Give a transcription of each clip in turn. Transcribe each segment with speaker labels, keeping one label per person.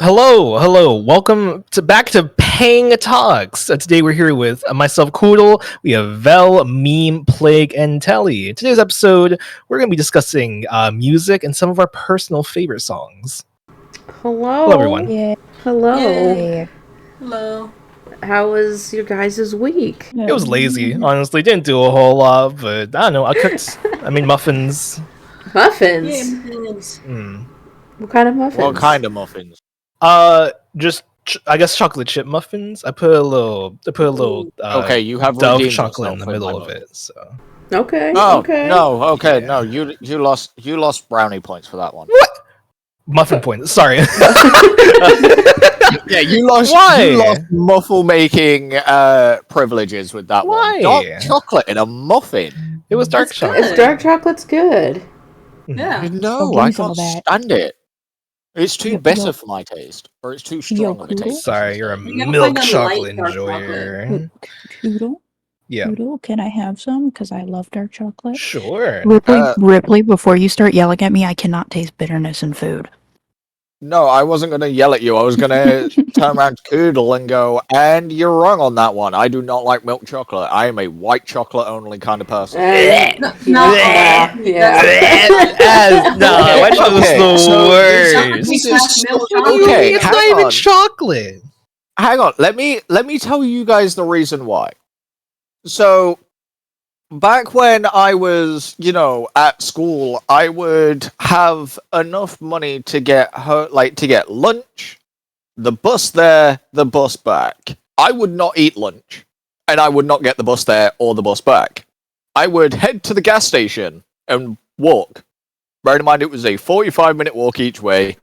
Speaker 1: Hello. Welcome back to PengTalks. Today we're here with myself, Kuudle. We have Vel, Meme, Plague, and Teli. In today's episode, we're going to be discussing music and some of our personal favorite songs.
Speaker 2: Hello.
Speaker 1: Hello, everyone.
Speaker 3: Yeah.
Speaker 2: Hello.
Speaker 3: Yeah.
Speaker 4: Hello.
Speaker 2: How was your guys' week?
Speaker 1: It was lazy, honestly. Didn't do a whole lot, but I don't know. I made muffins.
Speaker 2: Muffins?
Speaker 4: Yay, muffins.
Speaker 2: What kind of muffins?
Speaker 5: What kind of muffins?
Speaker 1: Just I guess chocolate chip muffins. I put a little
Speaker 5: Okay, you have
Speaker 1: Dove
Speaker 5: redeemed
Speaker 1: chocolate in
Speaker 5: yourself
Speaker 1: the
Speaker 5: with
Speaker 1: middle
Speaker 5: my
Speaker 1: of it. So
Speaker 2: Okay.
Speaker 5: Oh
Speaker 2: okay.
Speaker 5: no, okay,
Speaker 1: Yeah.
Speaker 5: no, you lost brownie points for that one.
Speaker 1: what? Muffin points. Sorry.
Speaker 5: Yeah, you lost.
Speaker 1: Why?
Speaker 5: You lost muffle making privileges with that
Speaker 1: Why?
Speaker 5: one. Dark chocolate in a muffin.
Speaker 1: It was dark
Speaker 4: It's
Speaker 1: chocolate.
Speaker 2: It's dark chocolate's good.
Speaker 4: Yeah.
Speaker 5: No,
Speaker 3: give
Speaker 5: I
Speaker 3: me some
Speaker 5: can't
Speaker 3: of that.
Speaker 5: stand it. It's too
Speaker 3: Yo-
Speaker 5: bitter
Speaker 3: yo-
Speaker 5: for my taste, or it's too
Speaker 3: Yo,
Speaker 5: strong of a
Speaker 3: Kuudle?
Speaker 5: taste.
Speaker 1: Sorry, you're a
Speaker 4: You gotta
Speaker 1: milk
Speaker 4: find a
Speaker 1: chocolate
Speaker 4: light dark
Speaker 1: enjoyer.
Speaker 3: Kuudle?
Speaker 1: Yeah,
Speaker 3: Kuudle, can I have some? Because I love dark chocolate.
Speaker 1: sure.
Speaker 3: Ripley, before you start yelling at me, I cannot taste bitterness in food.
Speaker 5: No, I wasn't going to yell at you. I was going to turn around to Kuudle and go, and you're wrong on that one. I do not like milk chocolate. I am a white chocolate only kind of person.
Speaker 4: No,
Speaker 2: Yeah.
Speaker 1: No, white chocolate's
Speaker 5: Okay,
Speaker 1: the
Speaker 5: so
Speaker 1: worst.
Speaker 5: this is
Speaker 4: milk
Speaker 1: What do you
Speaker 5: okay,
Speaker 1: mean? It's
Speaker 5: hang
Speaker 1: not even
Speaker 5: on.
Speaker 1: chocolate.
Speaker 5: Hang on. Let me tell you guys the reason why. So, back when I was, at school, I would have enough money to get to get lunch, the bus there, the bus back. I would not eat lunch, and I would not get the bus there or the bus back. I would head to the gas station and walk. Bear in mind, it was a 45-minute walk each way,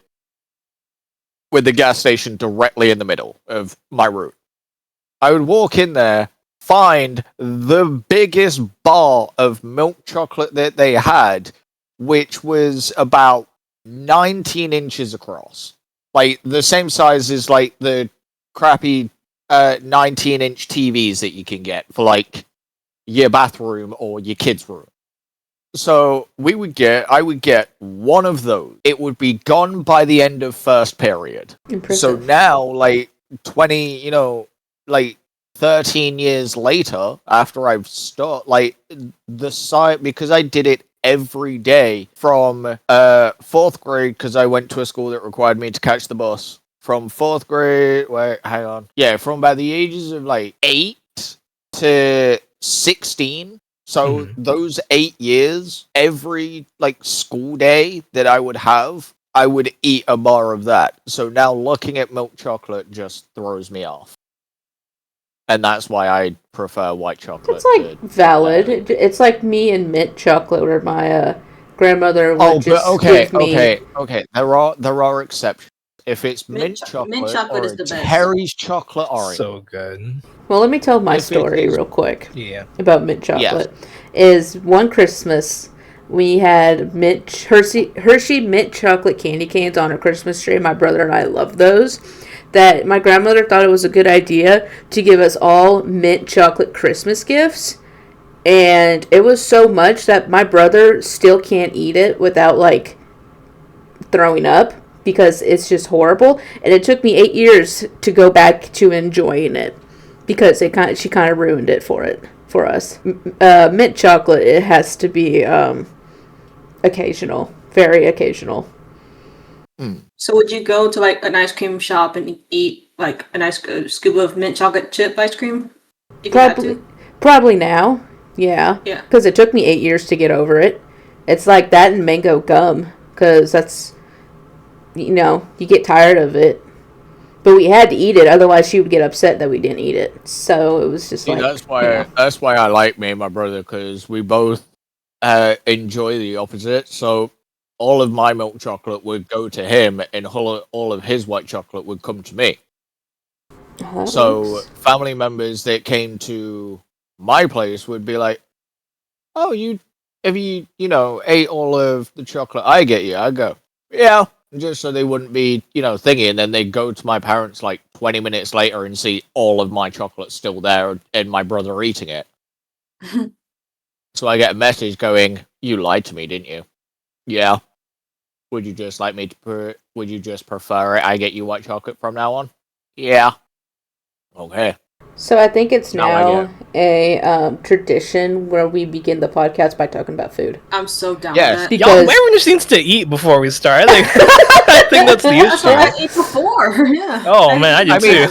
Speaker 5: with the gas station directly in the middle of my route. I would walk in there, find the biggest bar of milk chocolate that they had, which was about 19 inches across. Like, the same size as, like, the crappy 19-inch TVs that you can get for, like, your bathroom or your kid's room. So I would get one of those. It would be gone by the end of first period.
Speaker 2: Impressive.
Speaker 5: So now, like 20, like 13 years later, after I've stopped, like the site, because I did it every day from fourth grade, because I went to a school that required me to catch the bus. From fourth grade, from about the ages of like 8 to 16. So those 8 years, every like school day that I would have, I would eat a bar of that. So now looking at milk chocolate just throws me off. And that's why I prefer white chocolate.
Speaker 2: It's like valid. It's like me and mint chocolate, where my grandmother would give me.
Speaker 5: Okay. There are exceptions. If it's mint chocolate
Speaker 4: is
Speaker 5: or
Speaker 4: the best.
Speaker 5: Terry's chocolate orange.
Speaker 1: So good.
Speaker 2: Well, let me tell my
Speaker 5: If it
Speaker 2: story
Speaker 5: is-
Speaker 2: real quick.
Speaker 1: Yeah.
Speaker 2: About mint chocolate. Is one Christmas we had Hershey mint chocolate candy canes on a Christmas tree. My brother and I loved those. That my grandmother thought it was a good idea to give us all mint chocolate Christmas gifts. And it was so much that my brother still can't eat it without like throwing up, because it's just horrible. And it took me 8 years to go back to enjoying it, because she kind of ruined it for us. Mint chocolate, it has to be occasional, very occasional.
Speaker 4: So would you go to like an ice cream shop and eat like a nice scoop of mint chocolate chip ice cream? If you had to?
Speaker 2: Probably now, yeah.
Speaker 4: Yeah.
Speaker 2: Because it took me 8 years to get over it. It's like that and mango gum, because that's, you get tired of it. But we had to eat it, otherwise she would get upset that we didn't eat it. So it was just
Speaker 5: that's why I like me and my brother, because we both enjoy the opposite. So all of my milk chocolate would go to him, and all of his white chocolate would come to me. So family members that came to my place would be like, "Oh, if you ate all of the chocolate I get you?" I go, "Yeah." Just so they wouldn't be, thingy, and then they go to my parents like 20 minutes later and see all of my chocolate still there and my brother eating it. So I get a message going, "You lied to me, didn't you?" "Yeah." Would you just like me to would you just prefer it? I get you white chocolate from now on? Yeah. Okay.
Speaker 2: So I think it's
Speaker 5: Now I
Speaker 2: now a tradition where we begin the podcast by talking about food.
Speaker 4: I'm so down
Speaker 5: Yes.
Speaker 4: with that.
Speaker 2: Because
Speaker 1: Everyone just needs to eat before we start. I think, I think that's the
Speaker 4: That's what I
Speaker 1: issue.
Speaker 4: ate before. Yeah.
Speaker 1: Oh man, I do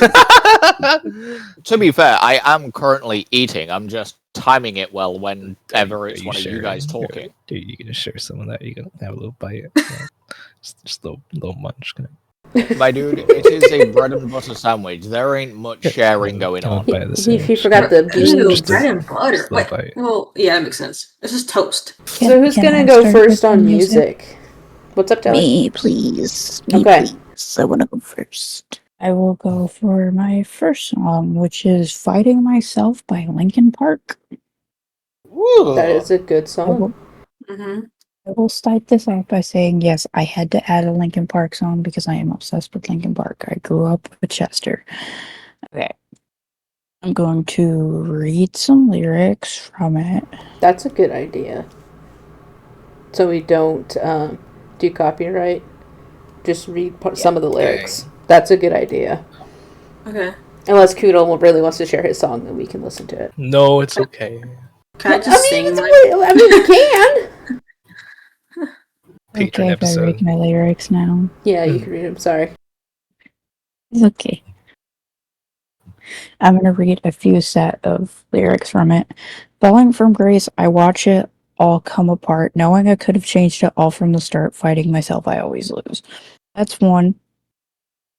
Speaker 1: too.
Speaker 5: To be fair, I am currently eating. I'm just timing it well whenever
Speaker 1: Are
Speaker 5: it's
Speaker 1: you
Speaker 5: one of you
Speaker 1: sharing?
Speaker 5: guys talking.
Speaker 1: Dude, you can just share some of that. You can have a little bite. Yeah. Just a little munch.
Speaker 5: My dude, it is a bread and butter sandwich. There ain't much sharing going on.
Speaker 1: Bite of the
Speaker 2: he
Speaker 1: sandwich.
Speaker 2: forgot the
Speaker 4: Ew,
Speaker 2: beans.
Speaker 4: bread and butter.
Speaker 1: just a
Speaker 4: Wait,
Speaker 1: bite.
Speaker 4: well, yeah, that makes sense. This is toast.
Speaker 2: So who's
Speaker 3: Can
Speaker 2: gonna
Speaker 3: I
Speaker 2: go
Speaker 3: start
Speaker 2: first
Speaker 3: with the
Speaker 2: on music? What's up, Teli?
Speaker 3: Me, please. Me,
Speaker 2: Okay.
Speaker 3: please. I want to go first. I will go for my first song, which is Fighting Myself by Linkin Park.
Speaker 1: Ooh.
Speaker 2: That is a good
Speaker 3: I
Speaker 2: song.
Speaker 3: will,
Speaker 4: Mm-hmm.
Speaker 3: I will start this off by saying, yes, I had to add a Linkin Park song because I am obsessed with Linkin Park. I grew up with Chester. Okay. I'm going to read some lyrics from it.
Speaker 2: That's a good idea. So we don't do copyright. Just read some of the lyrics. That's a good idea.
Speaker 4: Okay.
Speaker 2: Unless Kuudle really wants to share his song, then we can listen to it.
Speaker 1: No, it's okay.
Speaker 4: Can I just sing
Speaker 2: it's
Speaker 4: my...
Speaker 2: I mean, we can.
Speaker 1: Patron
Speaker 3: Okay, if I
Speaker 1: episode.
Speaker 3: read my lyrics now.
Speaker 2: Yeah, you can read them. Sorry.
Speaker 3: It's okay. I'm going to read a few set of lyrics from it. Falling from grace, I watch it all come apart. Knowing I could have changed it all from the start. Fighting myself, I always lose. That's one.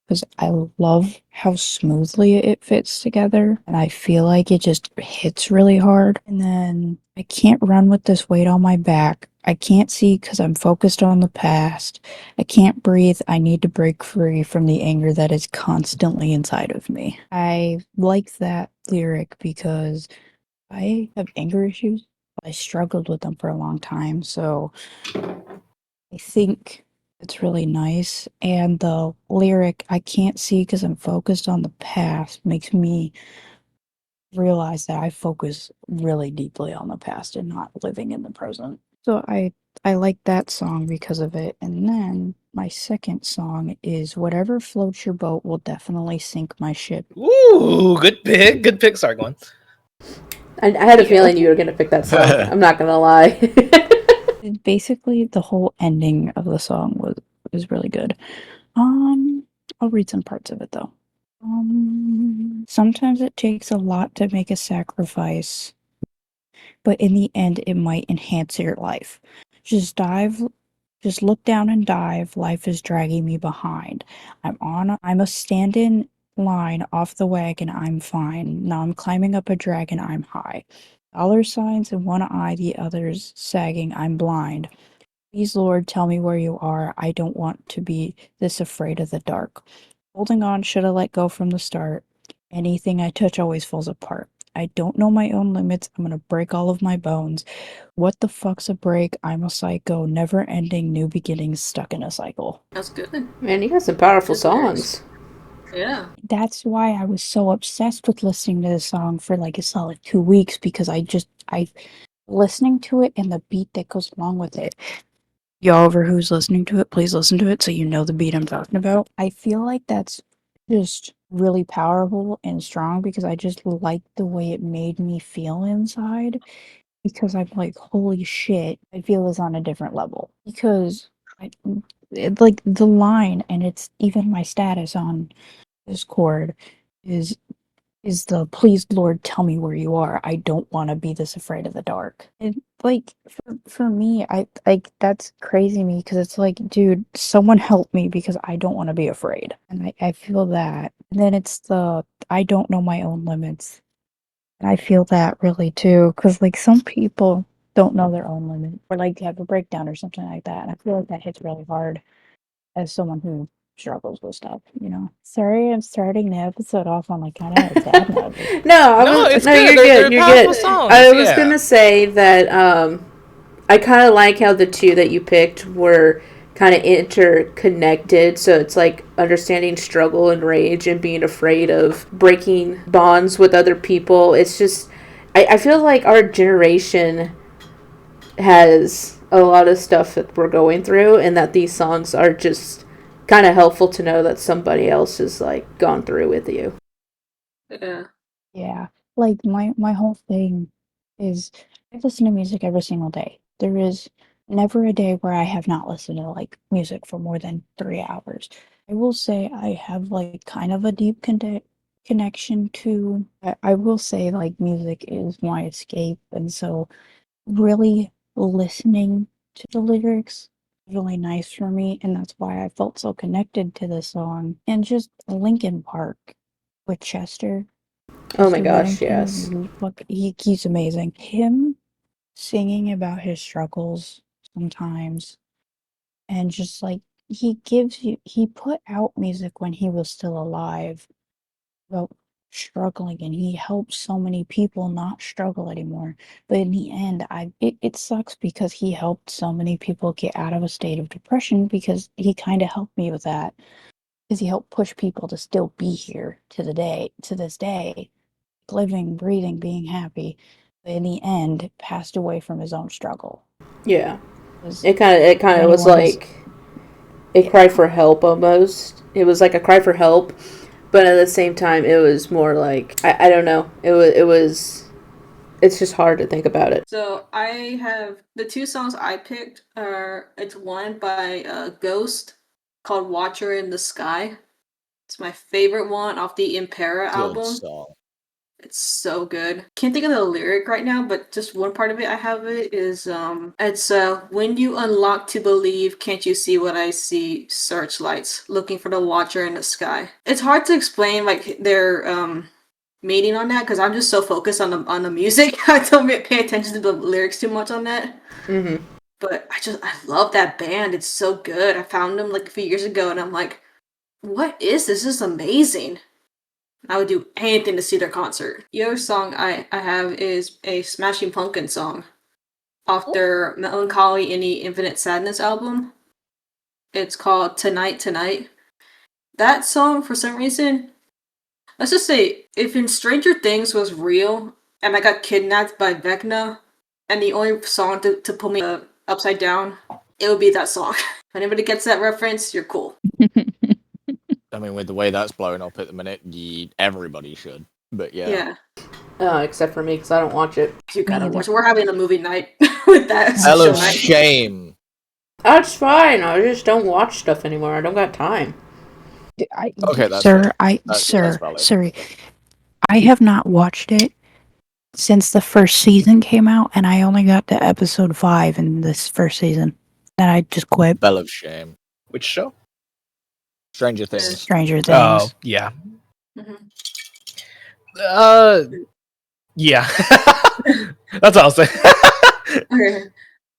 Speaker 3: Because I love how smoothly it fits together. And I feel like it just hits really hard. And then I can't run with this weight on my back. I can't see because I'm focused on the past. I can't breathe. I need to break free from the anger that is constantly inside of me. I like that lyric because I have anger issues. I struggled with them for a long time. So I think it's really nice. And the lyric, I can't see because I'm focused on the past, makes me realize that I focus really deeply on the past and not living in the present. So I like that song because of it. And then my second song is Whatever Floats Your Boat Will Definitely Sink My Ship.
Speaker 1: Ooh, good pick. Good pick. Sorry, go on.
Speaker 2: I had a feeling you were going to pick that song. I'm not going to lie.
Speaker 3: Basically, the whole ending of the song was really good. I'll read some parts of it though. Sometimes it takes a lot to make a sacrifice, but in the end, it might enhance your life. Just look down and dive. Life is dragging me behind. I'm a stand-in line off the wagon. I'm fine. Now I'm climbing up a dragon. I'm high. Dollar signs in one eye, the other's sagging. I'm blind. Please, Lord, tell me where you are. I don't want to be this afraid of the dark. Holding on, should have let go from the start. Anything I touch always falls apart. I don't know my own limits. I'm gonna break all of my bones. What the fuck's a break? I'm a psycho. Never ending, new beginnings, stuck in a cycle.
Speaker 4: That's good.
Speaker 2: Man, you got some powerful
Speaker 4: Good lyrics.
Speaker 2: songs.
Speaker 4: Yeah.
Speaker 3: That's why I was so obsessed with listening to this song for like a solid 2 weeks because I listening to it and the beat that goes along with it. Y'all over who's listening to it, please listen to it so you know the beat I'm talking about. I feel like that's just really powerful and strong because I just like the way it made me feel inside because I'm like, holy shit, I feel this on a different level. Because like the line and it's even my status on Discord is the please Lord tell me where you are. I don't want to be this afraid of the dark. And like for me, I like that's crazy to me because it's like, dude, someone help me because I don't want to be afraid. And I feel that. And then it's the I don't know my own limits. And I feel that really too. Cause like some people don't know their own limit or like have a breakdown or something like that. And I feel like that hits really hard as someone who struggles with stuff, you know. Sorry, I'm starting the episode off on like kind of a sad note.
Speaker 1: It's good.
Speaker 2: You're
Speaker 1: They're
Speaker 2: good. You're
Speaker 1: powerful
Speaker 2: good.
Speaker 1: songs,
Speaker 2: I was
Speaker 1: yeah.
Speaker 2: gonna say that I kind of like how the two that you picked were kind of interconnected. So it's like understanding struggle and rage and being afraid of breaking bonds with other people. It's just I feel like our generation has a lot of stuff that we're going through, and that these songs are just kind of helpful to know that somebody else has like gone through with you.
Speaker 4: Yeah.
Speaker 3: Yeah, like my whole thing is I listen to music every single day. There is never a day where I have not listened to like music for more than 3 hours. I will say I have like kind of a deep connection to. I will say like music is my escape, and so really listening to the lyrics is really nice for me, and that's why I felt so connected to this song. And just Linkin Park with Chester.
Speaker 2: Oh my
Speaker 3: Mr.
Speaker 2: gosh,
Speaker 3: Bennington,
Speaker 2: yes.
Speaker 3: he's amazing. Him singing about his struggles sometimes, and just like he put out music when he was still alive about struggling, and he helped so many people not struggle anymore. But in the end, it sucks because he helped so many people get out of a state of depression, because he kind of helped me with that, because he helped push people to still be here to this day, living, breathing, being happy, but in the end passed away from his own struggle.
Speaker 2: Yeah.
Speaker 3: If
Speaker 2: It kind of was
Speaker 3: anyone has,
Speaker 2: like a cry for help almost. It was like a cry for help, but at the same time, it was more like I don't know. It was. It's just hard to think about it.
Speaker 4: So I have the two songs I picked it's one by Ghost called Watcher in the Sky. It's my favorite one off the Impera
Speaker 5: Good
Speaker 4: album.
Speaker 5: song.
Speaker 4: It's so good. Can't think of the lyric right now, but just one part of it I have it is it's when you unlock to believe, can't you see what I see? Searchlights, looking for the watcher in the sky. It's hard to explain like their meaning on that because I'm just so focused on the music. I don't pay attention to the lyrics too much on that.
Speaker 2: Mm-hmm.
Speaker 4: But I love that band. It's so good. I found them like a few years ago, and I'm like, what is this? This is amazing. I would do anything to see their concert. The other song I have is a Smashing Pumpkins song off their Melancholy in the Infinite Sadness album. It's called Tonight Tonight. That song, for some reason, let's just say, if in Stranger Things was real and I got kidnapped by Vecna, and the only song to pull me upside down, it would be that song. If anybody gets that reference, you're cool.
Speaker 5: I mean, with the way that's blowing up at the minute, everybody should. But yeah.
Speaker 2: Except for me, because I don't watch it.
Speaker 4: You gotta watch. We're having a movie night with that.
Speaker 5: Hell of
Speaker 4: night.
Speaker 5: shame.
Speaker 2: That's fine. I just don't watch stuff anymore. I don't got time.
Speaker 5: Okay, that's
Speaker 3: sir,
Speaker 5: fair. That's valid.
Speaker 3: sorry, I have not watched it since the first season came out, and I only got to episode 5 in this first season. Then I just quit.
Speaker 5: Hell of shame.
Speaker 1: Which show?
Speaker 5: Stranger Things.
Speaker 3: Stranger Things.
Speaker 1: Oh, yeah.
Speaker 4: Mm-hmm.
Speaker 1: Yeah. That's all I'll say.
Speaker 4: Okay.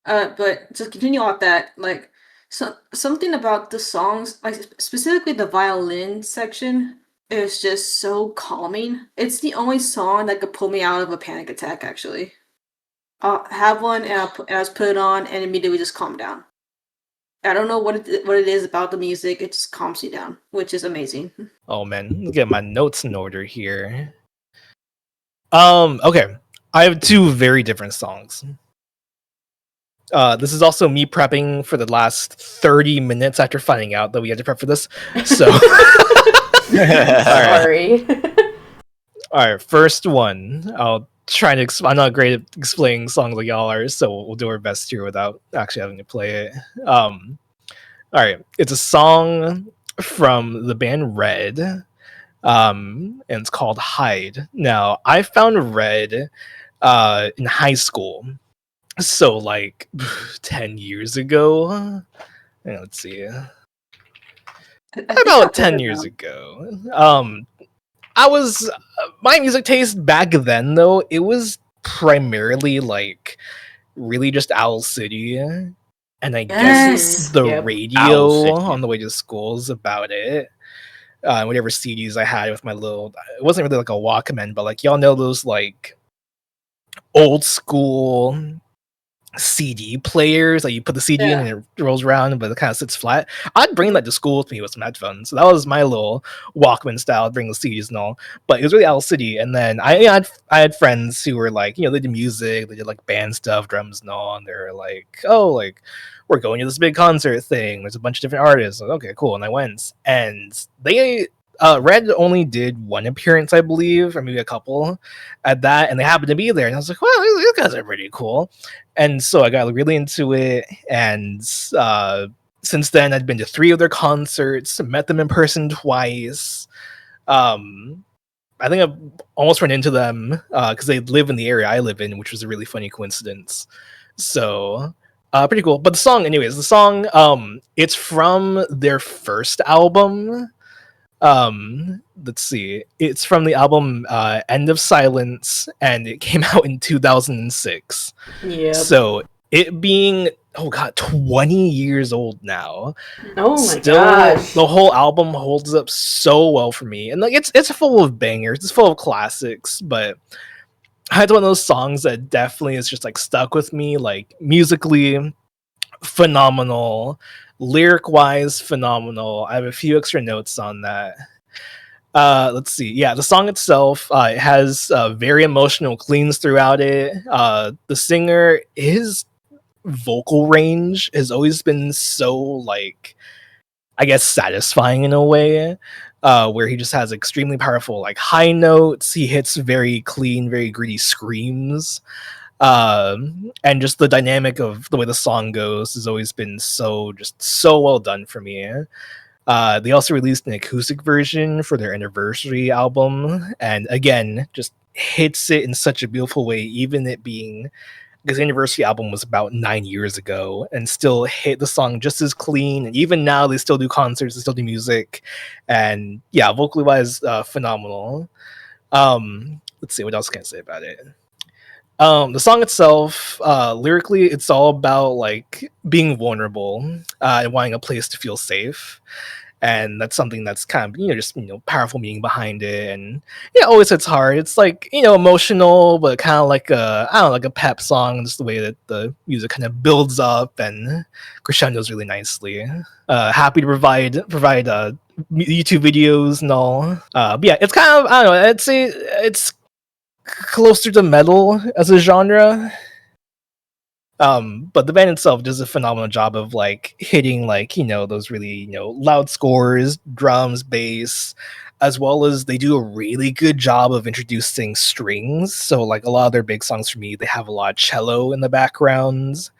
Speaker 4: But to continue off that, like, something about the songs, like specifically the violin section, is just so calming. It's the only song that could pull me out of a panic attack. Actually, I'll have one and I just put it on and immediately just calm down. I don't know what it is about the music. It just calms you down, which is amazing.
Speaker 1: Oh man, let me get my notes in order here. Okay. I have two very different songs. This is also me prepping for the last 30 minutes after finding out that we had to prep for this. So
Speaker 2: Sorry.
Speaker 1: all right, first one. I'll try to I'm not great at explaining songs like y'all are, so we'll do our best here without actually having to play it. All right, it's a song from the band Red, and it's called Hide. Now, I found Red in high school, so like 10 years ago. Let's see, about 10 years ago. I was my music taste back then, though, it was primarily like really just Owl City, and I guess the
Speaker 2: Yep.
Speaker 1: radio on the way to school is about it. Whatever CDs I had with my little, it wasn't really like a Walkman, but like y'all know those like old school CD players, like you put the CD in and it rolls around, but it kind of sits flat. I'd bring that to school with me with some headphones. So that was my little Walkman style, bring the CDs and all. But it was really Owl City. And then I had friends who were like, they did music, they did like band stuff, drums and all, and they were like, oh, like we're going to this big concert thing. There's a bunch of different artists. Like, okay, cool. And I went, and they Red only did one appearance, I believe, or maybe a couple at that, and they happened to be there. And I was like, well, these guys are pretty cool. And so I got really into it. And since then, I'd been to 3 of their concerts, met them in person twice. I think I've almost run into them because they live in the area I live in, which was a really funny coincidence. So pretty cool. But the song, anyways, it's from their first album. Let's see, it's from the album End of Silence, and it came out in 2006. So it being 20 years old now,
Speaker 2: gosh,
Speaker 1: the whole album holds up so well for me. And like it's full of bangers, it's full of classics, but it's one of those songs that definitely is just like stuck with me, like musically phenomenal, lyric wise phenomenal. I have a few extra notes on that. Let's see. Yeah, the song itself, it has very emotional cleans throughout it. The singer, his vocal range has always been so, like, I guess, satisfying in a way, where he just has extremely powerful, like, high notes. He hits very clean, very gritty screams. And just the dynamic of the way the song goes has always been so well done for me. They also released an acoustic version for their anniversary album, and again, just hits it in such a beautiful way, even it being, because the anniversary album was about 9 years ago, and still hit the song just as clean. And even now, they still do concerts, they still do music, and yeah, vocally wise, phenomenal. Let's see, what else can I say about it? The song itself, lyrically, it's all about like being vulnerable and wanting a place to feel safe. And that's something that's kind of, just, powerful meaning behind it. And yeah, always hits hard. It's like, emotional, but kind of like like a pep song, just the way that the music kind of builds up and crescendos really nicely. Happy to provide YouTube videos and all. But yeah, it's kind of, I don't know, I'd say it's closer to metal as a genre. But the band itself does a phenomenal job of like hitting like, those really, loud scores, drums, bass, as well as they do a really good job of introducing strings. So like a lot of their big songs for me, they have a lot of cello in the backgrounds,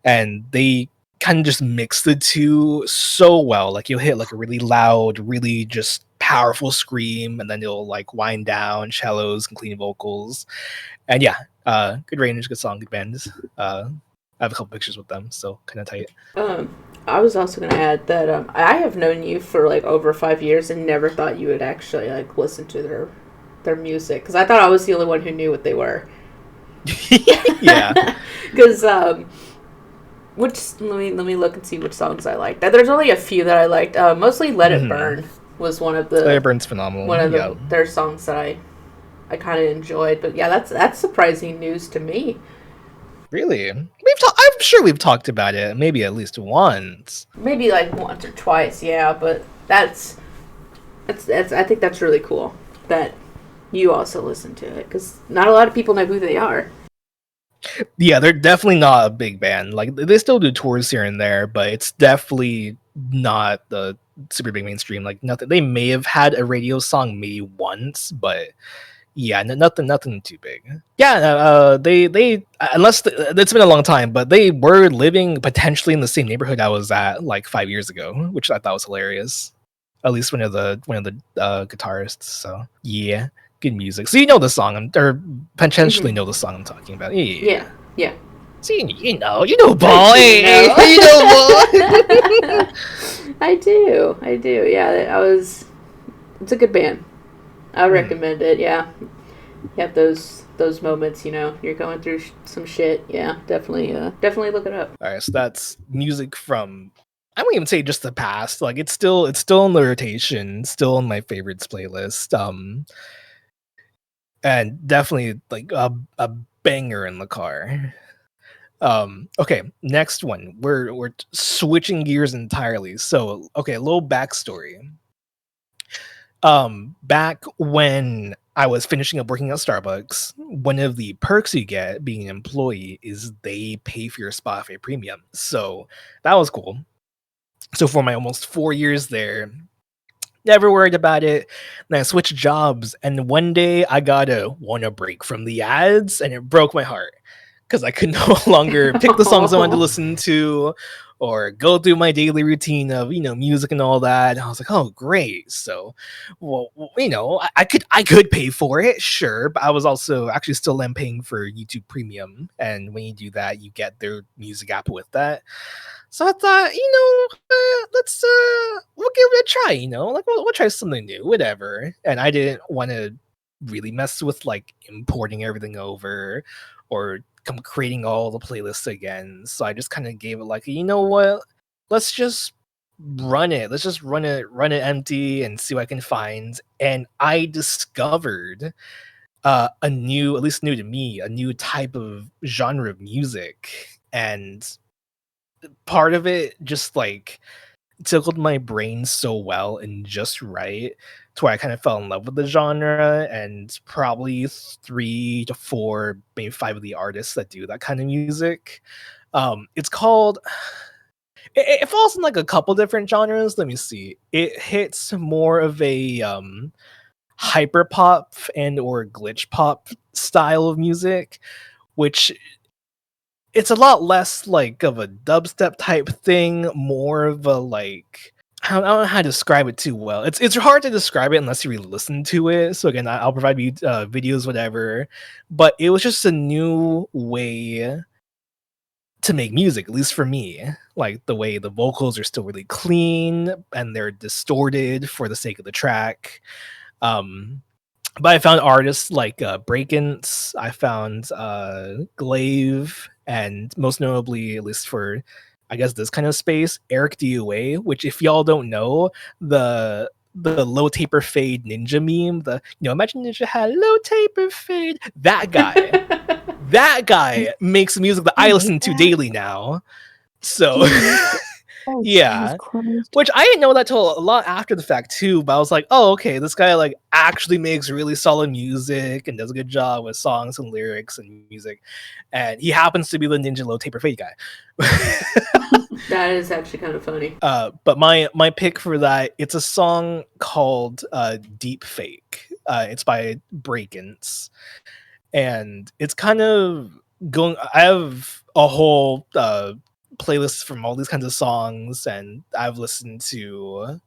Speaker 1: and they kind of just mix the two so well. Like you'll hit like a really loud, really just powerful scream, and then it'll like wind down, cellos and clean vocals. And yeah, good range, good song, good bands. I have a couple pictures with them, so kind of tight.
Speaker 2: I was also going to add that I have known you for like over 5 years and never thought you would actually like listen to their music, because I thought I was the only one who knew what they were.
Speaker 1: Yeah,
Speaker 2: because let me look and see which songs I liked. There's only a few that I liked. Mostly "Let It Burn" was one of the.
Speaker 1: Let It Burn's phenomenal.
Speaker 2: One of their songs that I kind of enjoyed. But yeah, that's surprising news to me.
Speaker 1: Really? I'm sure we've talked about it maybe at least once.
Speaker 2: Maybe like once or twice, yeah. But that's I think that's really cool that you also listen to it, because not a lot of people know who they are.
Speaker 1: Yeah, they're definitely not a big band. Like they still do tours here and there, but it's definitely not the super big mainstream. Like nothing. They may have had a radio song maybe once, but yeah, nothing too big. Yeah, they unless it's been a long time, but they were living potentially in the same neighborhood I was at like 5 years ago, which I thought was hilarious. At least one of the guitarists. So yeah, good music. So you know the song, or potentially know the song I'm talking about.
Speaker 2: Yeah.
Speaker 1: So you know, Paul. You know, Paul.
Speaker 2: I do. Yeah, it's a good band. I would recommend it. Yeah, you have those moments. You're going through some shit. Yeah, definitely look it up.
Speaker 1: All right, so that's music from, I wouldn't even say just the past. Like it's still in the rotation, still on my favorites playlist. And definitely like a banger in the car. Okay, next one. We're switching gears entirely. So, okay, a little backstory. Back when I was finishing up working at Starbucks, one of the perks you get being an employee is they pay for your Spotify premium. So that was cool. So for my almost 4 years there, never worried about it. And I switched jobs, and one day I got a want a break from the ads, and it broke my heart because I could no longer pick the songs I wanted to listen to or go through my daily routine of music and all that. And I was like, oh great. So, well, I could pay for it, sure, but I was also actually still am paying for YouTube Premium, and when you do that, you get their music app with that. So I thought, let's we'll give it a try, like we'll try something new, whatever. And I didn't want to really mess with like importing everything over or creating all the playlists again. So I just kind of gave it like, you know what? Let's just run it. Let's just run it empty and see what I can find. And I discovered a new, at least new to me, a new type of genre of music. And part of it just like tickled my brain so well and just right to where I kind of fell in love with the genre, and probably 3 to 4, maybe 5 of the artists that do that kind of music. It's called it falls in like a couple different genres. Let me see. It hits more of a hyper pop and or glitch pop style of music, which it's a lot less like of a dubstep type thing, more of a like I don't know how to describe it too well. It's hard to describe it unless you really listen to it. So again, I'll provide you videos, whatever. But it was just a new way to make music, at least for me. Like the way the vocals are still really clean and they're distorted for the sake of the track. Um, but I found artists like PengTalks, I found Glaive, and most notably, at least for I guess this kind of space, Eric DUA, which if y'all don't know, the low taper fade ninja meme, the imagine ninja had low taper fade. That guy makes music that I listen to daily now. So
Speaker 3: Oh, Jesus
Speaker 1: yeah.
Speaker 3: Christ.
Speaker 1: Which I didn't know that till a lot after the fact too, but I was like, oh, okay, this guy like actually makes really solid music and does a good job with songs and lyrics and music. And he happens to be the Ninja Low Taper Fade guy.
Speaker 2: That is actually kind of funny.
Speaker 1: But my pick for that, it's a song called Deep Fake. It's by PengTalks. And it's kind of going I have a whole playlists from all these kinds of songs, and I've listened to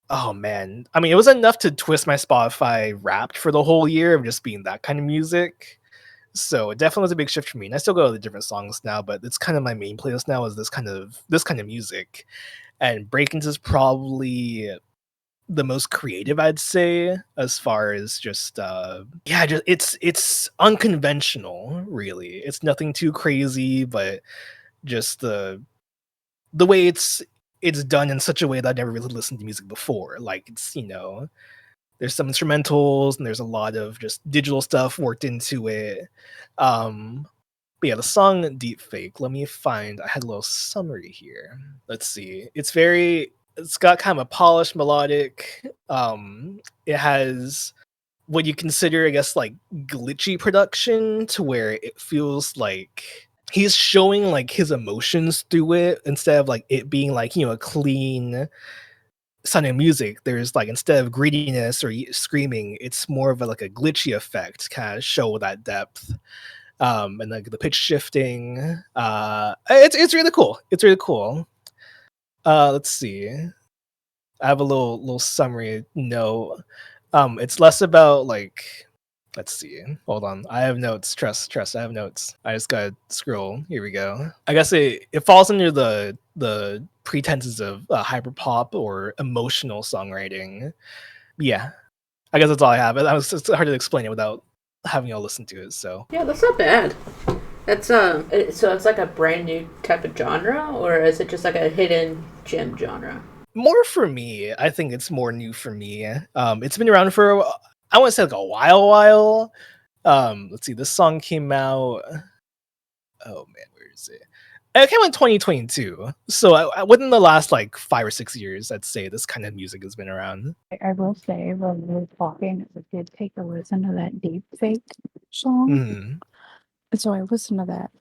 Speaker 1: oh man, I mean it was enough to twist my Spotify wrapped for the whole year of just being that kind of music. So it definitely was a big shift for me, and I still go to the different songs now, but it's kind of my main playlist now is this kind of music. And PengTalks is probably the most creative, I'd say, as far as just it's unconventional, really. It's nothing too crazy, but just the way it's done in such a way that I've never really listened to music before. Like it's there's some instrumentals and there's a lot of just digital stuff worked into it. But yeah, the song Deep Fake, let me find, I had a little summary here. Let's see. It's got kind of a polished melodic. It has what you consider, I guess, like glitchy production to where it feels like he's showing like his emotions through it instead of like it being like a clean sounding music. There's like instead of greediness or screaming, it's more of a, like a glitchy effect to kind of show that depth. And like the pitch shifting, it's really cool. It's really cool. Let's see. I have a little summary note. It's less about like, let's see. Hold on. I have notes. Trust. I have notes. I just gotta scroll. Here we go. I guess it falls under the pretenses of hyperpop or emotional songwriting. Yeah. I guess that's all I have. It's hard to explain it without having y'all listen to it. So
Speaker 2: Yeah, that's not bad. That's so it's like a brand new type of genre, or is it just like a hidden gem genre?
Speaker 1: more for me. I think it's more new for me. It's been around for I want to say like a while. Let's see. This song came out Oh man, where is it? It came out in 2022. So within the last like 5 or 6 years, I'd say this kind of music has been around.
Speaker 3: I will say, when we were talking, I did take a listen to that deep fake song.
Speaker 1: Mhm.
Speaker 3: And so I listened to that.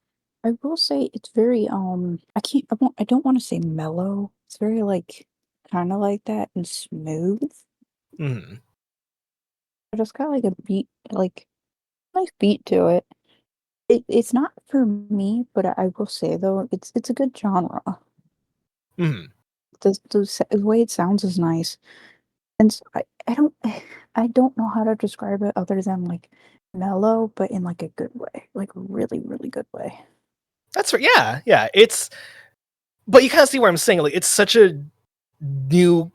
Speaker 3: I will say it's very I don't want to say mellow. It's very like kind of like that and smooth.
Speaker 1: Mhm.
Speaker 3: But it's got like a beat, like nice beat to it. It's not for me, but I will say though, it's a good genre.
Speaker 1: Mhm.
Speaker 3: The way it sounds is nice. And I don't I don't know how to describe it other than like mellow, but in like a good way, like a really, really good way.
Speaker 1: That's right. Yeah, yeah. But you kind of see where I'm saying. Like, it's such a new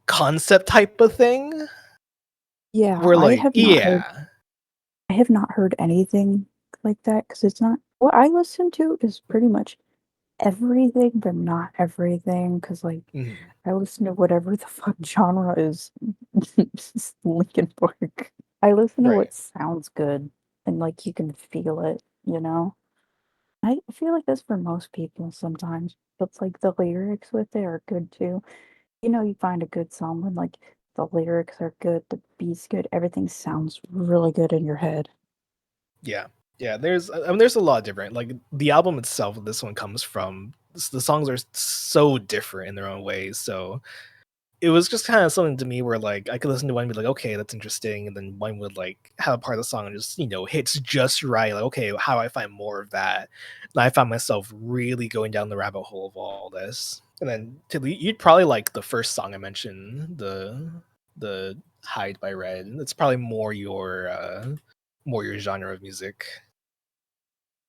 Speaker 1: concept type of thing.
Speaker 3: Yeah,
Speaker 1: Where like, yeah.
Speaker 3: I have not heard anything like that because it's not what I listen to is pretty much everything, but not everything. Because like
Speaker 1: Mhm.
Speaker 3: I listen to whatever the fuck genre is Linkin Park. I listen to
Speaker 1: Right.
Speaker 3: what sounds good and like you can feel it, you know? I feel like this for most people sometimes. But like the lyrics with it are good too. You know, you find a good song when like the lyrics are good, the beat's good, everything sounds really good in your head.
Speaker 1: Yeah. Yeah. There's a lot different. Like the album itself, this one comes from. The songs are so different in their own ways. So it was just kind of something to me where like I could listen to one and be like, okay, that's interesting, and then one would like have a part of the song and just hits just right. Like, okay, how do I find more of that? And I found myself really going down the rabbit hole of all this. And then you'd probably like the first song I mentioned, the Hide by Red. It's probably more your genre of music.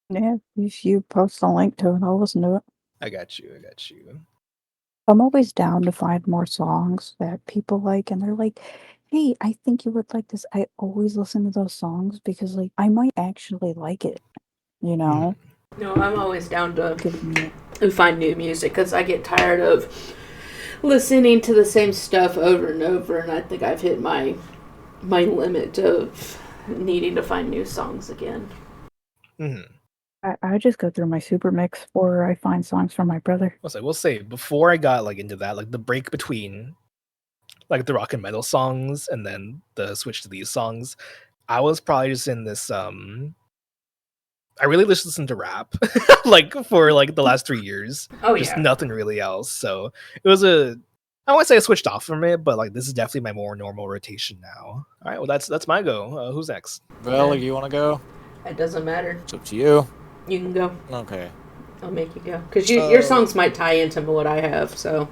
Speaker 3: Yeah, if you post a link to it, I'll listen to it.
Speaker 1: I got you. I got you.
Speaker 3: I'm always down to find more songs that people like, and they're like, "Hey, I think you would like this." I always listen to those songs because, like, I might actually like it, you
Speaker 1: Mhm.
Speaker 3: know?
Speaker 2: No, I'm always down to
Speaker 3: Give me
Speaker 2: find new music because I get tired of listening to the same stuff over and over, and I think I've hit my limit of needing to find new songs again.
Speaker 1: Mhm.
Speaker 3: I just go through my super mix or I find songs from my brother.
Speaker 1: We'll say before I got like into that, like the break between like the rock and metal songs and then the switch to these songs, I was probably just in this I really just listened to rap like for like the last 3 years.
Speaker 2: Oh
Speaker 1: Just
Speaker 2: yeah.
Speaker 1: nothing really else. So it was I won't say I switched off from it, but like this is definitely my more normal rotation now. All right, well that's my go. Who's next?
Speaker 5: Vel,
Speaker 2: Okay.
Speaker 5: you want to go?
Speaker 2: It doesn't matter.
Speaker 5: It's up to you.
Speaker 2: You can go.
Speaker 5: Okay.
Speaker 2: I'll make you go because your songs might tie into what I have. So.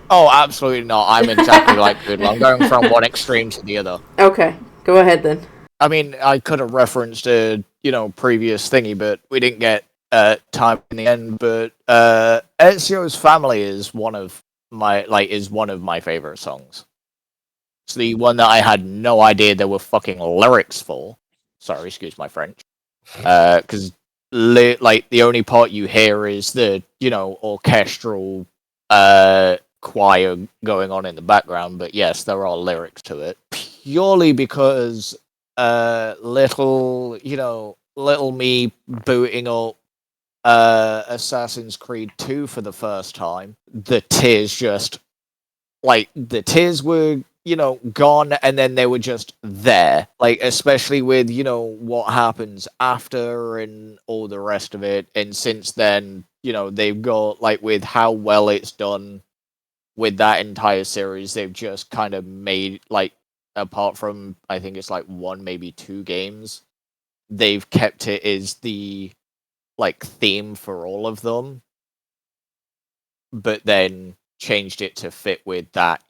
Speaker 5: Oh, absolutely not. I'm exactly like Kuudle. I'm going from one extreme to the other.
Speaker 2: Okay, go ahead then.
Speaker 5: I mean, I could have referenced a previous thingy, but we didn't get time in the end. But Ezio's Family is one of my favorite songs. It's the one that I had no idea there were fucking lyrics for. Sorry, excuse my French. Because the only part you hear is the orchestral choir going on in the background. But yes, there are lyrics to it purely because little me booting up Assassin's Creed 2 for the first time. The tears were gone, and then they were just there, like, especially with what happens after and all the rest of it. And since then, they've got, like, with how well it's done with that entire series, they've just kind of made, like, apart from I think it's like one, maybe two games, they've kept it as the like theme for all of them, but then changed it to fit with that,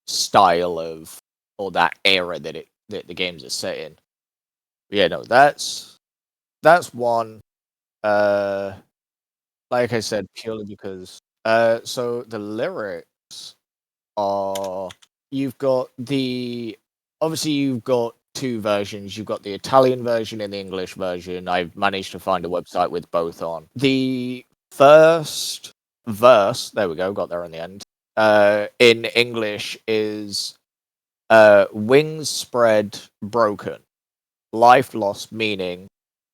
Speaker 5: style of, or that era that the games are set in. Yeah, no, that's one. Uh, like I said, purely because so the lyrics are, you've got two versions. You've got the Italian version and the English version. I've managed to find a website with both on. The first verse, there we go, got there in the end, in English is wings spread broken, life lost meaning,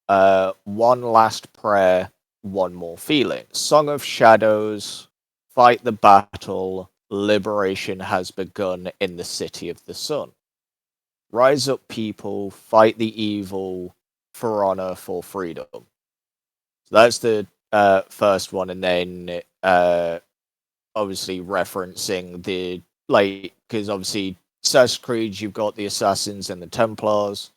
Speaker 5: One Last Prayer, One More Feeling. Song of Shadows, fight the battle, liberation has begun in the city of the sun. Rise up, people, fight the evil, for honor, for freedom. So that's the first one, and then obviously referencing the, like, because obviously Assassin's Creed, you've got the Assassins and the Templars.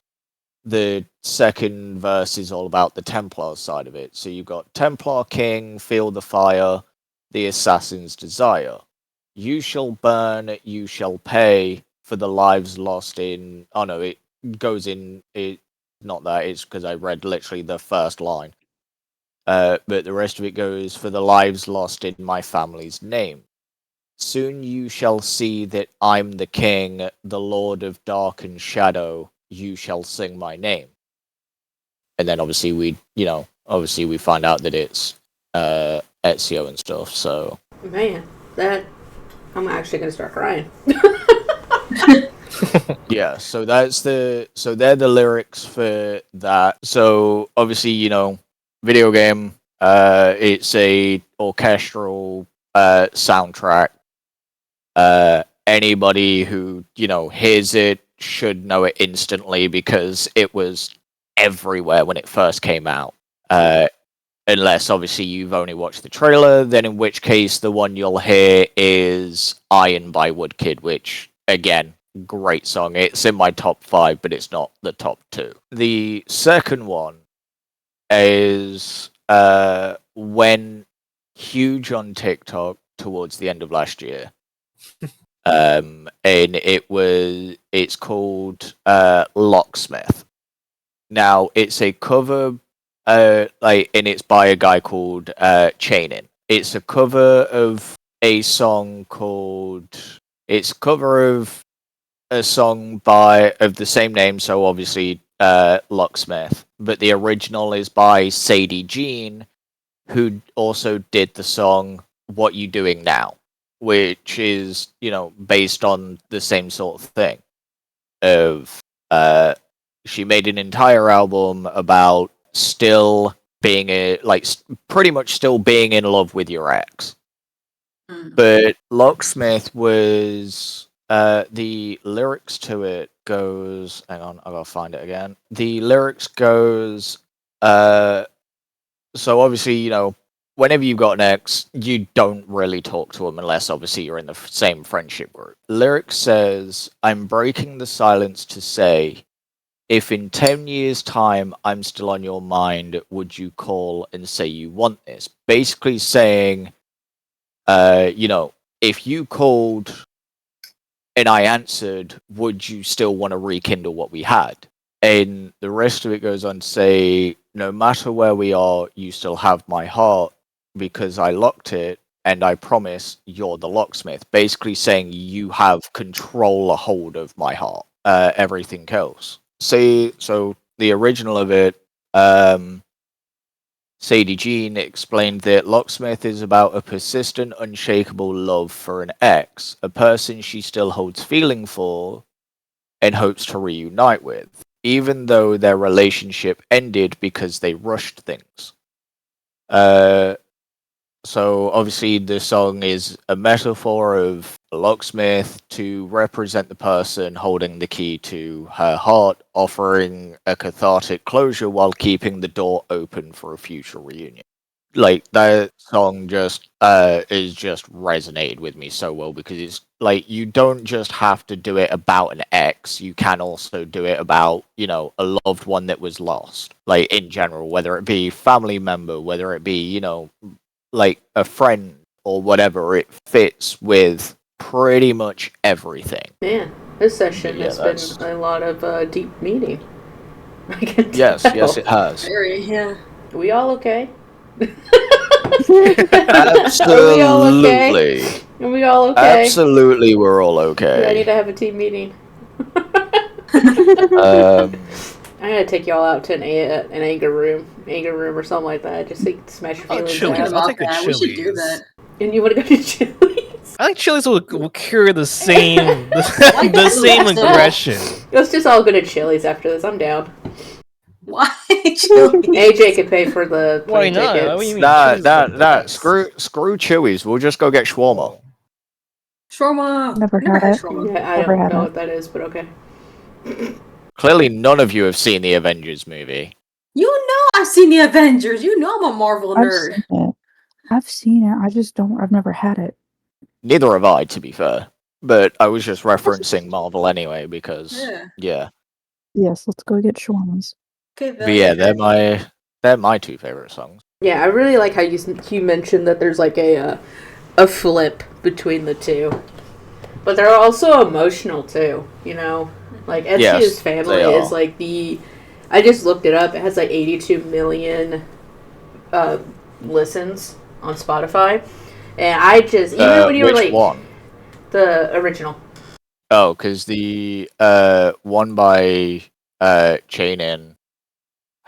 Speaker 5: The second verse is all about the Templar side of it. So you've got Templar King, feel the fire, the Assassin's desire. You shall burn, you shall pay for the lives lost in. Oh no, it goes in. It not that. It's because I read literally the first line. But the rest of it goes for the lives lost in my family's name. Soon you shall see that I'm the king, the lord of dark and shadow. You shall sing my name. And then obviously we find out that it's Ezio and stuff. So
Speaker 2: Man, that I'm actually gonna start crying.
Speaker 5: yeah, so they're the lyrics for that. So obviously, video game, it's a orchestral soundtrack. Anybody who hears it should know it instantly because it was everywhere when it first came out. Unless obviously you've only watched the trailer, then in which case the one you'll hear is Iron by Woodkid, which again, great song. It's in my top 5, but it's not the top 2. The second one is when huge on TikTok towards the end of last year. And it's called Locksmith. Now it's a cover, and it's by a guy called Chainin. It's a cover of a song it's a cover of a song of the same name, so obviously Locksmith, but the original is by Sadie Jean, who also did the song What You Doing Now, which is, based on the same sort of thing. She made an entire album about still being pretty much still being in love with your ex. But Locksmith was the lyrics to it goes. Hang on, I gotta find it again. The lyrics goes. So obviously, whenever you've got an ex, you don't really talk to them unless obviously you're in the same friendship group. Lyrics says, "I'm breaking the silence to say, if in 10 years' time I'm still on your mind, would you call and say you want this?" Basically saying, if you called and I answered, would you still want to rekindle what we had? And the rest of it goes on to say, no matter where we are, you still have my heart because I locked it and I promise you're the locksmith. Basically saying you have control, a hold of my heart. Everything else. So the original of it, Sadie Jean explained that Locksmith is about a persistent, unshakable love for an ex, a person she still holds feeling for and hopes to reunite with, even though their relationship ended because they rushed things. So obviously the song is a metaphor of a locksmith to represent the person holding the key to her heart, offering a cathartic closure while keeping the door open for a future reunion. Like that song just is just resonated with me so well because it's like you don't just have to do it about an ex, you can also do it about, a loved one that was lost. Like in general, whether it be family member, whether it be, like a friend or whatever, it fits with pretty much everything.
Speaker 2: Man, this session has been a lot of deep meaning. I can tell.
Speaker 5: Yes, it has.
Speaker 4: Very, yeah.
Speaker 2: Are we all okay?
Speaker 5: Absolutely.
Speaker 2: Are we all okay?
Speaker 5: Absolutely, we're all okay.
Speaker 2: I need to have a team meeting. I gotta take y'all out to an anger room or something like that. Just like smash your feelings
Speaker 1: Chili's.
Speaker 2: out.
Speaker 1: I'll take the Chili's.
Speaker 4: We should do that.
Speaker 2: And you want to go to Chili's?
Speaker 1: I think Chili's will cure the same the same aggression.
Speaker 2: Let's just all go to Chili's after this. I'm down.
Speaker 4: Why Chewy?
Speaker 2: AJ could pay for the
Speaker 1: Why
Speaker 2: plane
Speaker 1: not?
Speaker 2: tickets.
Speaker 1: What do you mean?
Speaker 5: Nah,
Speaker 1: Chewy's
Speaker 5: nah,
Speaker 1: the
Speaker 5: nah.
Speaker 1: best.
Speaker 5: Screw Chewy's. We'll just go get shawarma.
Speaker 1: Oh.
Speaker 4: Shawarma.
Speaker 3: Never
Speaker 4: Never
Speaker 3: had
Speaker 4: had
Speaker 3: it.
Speaker 4: shawarma.
Speaker 2: Yeah, I
Speaker 3: Never
Speaker 2: don't
Speaker 3: had
Speaker 2: know
Speaker 3: it.
Speaker 2: what that is, but okay.
Speaker 5: Clearly, none of you have seen the Avengers movie.
Speaker 4: You know I've seen the Avengers. You know I'm a Marvel
Speaker 3: I've
Speaker 4: nerd.
Speaker 3: seen it. I've seen it. I just don't. I've never had it.
Speaker 5: Neither have I, to be fair. But I was just referencing Marvel anyway because, yeah.
Speaker 3: Yes, let's go get shawarmas.
Speaker 4: Okay,
Speaker 5: But yeah, they're my two favorite songs.
Speaker 2: Yeah, I really like how you mentioned that there's like a flip between the two, but they're also emotional too. You know, like Ed
Speaker 5: Yes,
Speaker 2: Sheeran's Family
Speaker 5: they
Speaker 2: is
Speaker 5: are.
Speaker 2: like I just looked it up. It has like 82 million listens on Spotify, and I just even when you were
Speaker 5: Which
Speaker 2: like
Speaker 5: one?
Speaker 2: the original.
Speaker 5: Oh, because the one by Chain-In